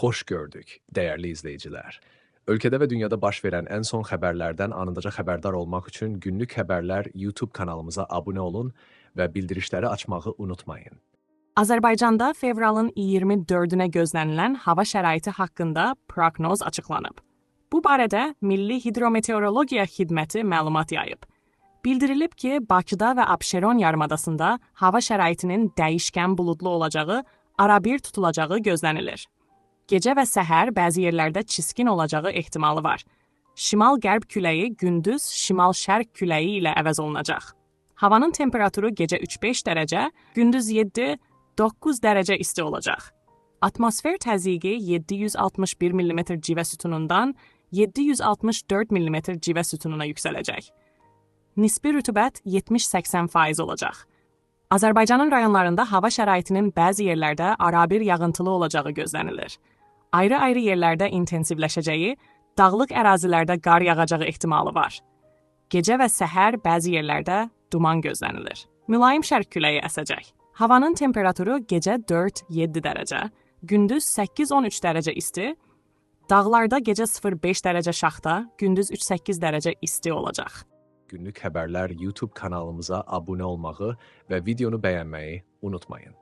Hoş gördük, değerli izleyiciler. Ülkede ve dünyada baş verən ən son xəbərlərdən anındaca xəbərdar olmaq üçün Günlük Xəbərlər YouTube kanalımıza abunə olun və bildirişləri açmağı unutmayın. Azərbaycanda fevralın 24-nə gözlənilən hava şəraiti haqqında proqnoz açıqlanıb. Bu barədə Milli Hidrometeorologiya Xidməti məlumat yayıb. Bildirilib ki, Bakıda və Abşeron yarımadasında hava şəraitinin dəyişkən buludlu olacağı, arabir tutulacağı gözlənilir. Gecə və səhər bəzi yerlərdə çiskin olacağı ehtimalı var. Şimal-qərb küləyi gündüz şimal-şərq küləyi ilə əvəz olunacaq. Havanın temperaturu gecə 3-5 dərəcə, gündüz 7-9 dərəcə isti olacaq. Atmosfer təzyiqi 761 mm civə sütunundan 764 mm civə sütununa yüksələcək. Nisbi rütubət 70-80% olacaq. Azərbaycanın rayonlarında hava şəraitinin bəzi yerlərdə arabir yağıntılı olacağı gözlənilir. Ayrı-ayrı yerlərdə intensivləşəcəyi, dağlıq ərazilərdə qar yağacağı ehtimalı var. Gecə və səhər bəzi yerlərdə duman gözlənilir. Mülayim şərq küləyi əsəcək. Havanın temperaturu gecə 4-7 dərəcə, gündüz 8-13 dərəcə isti, dağlarda gecə 0-5 dərəcə şaxta, gündüz 3-8 dərəcə isti olacaq. Günlük Xəbərlər YouTube kanalımıza abunə olmağı və videonu bəyənməyi unutmayın.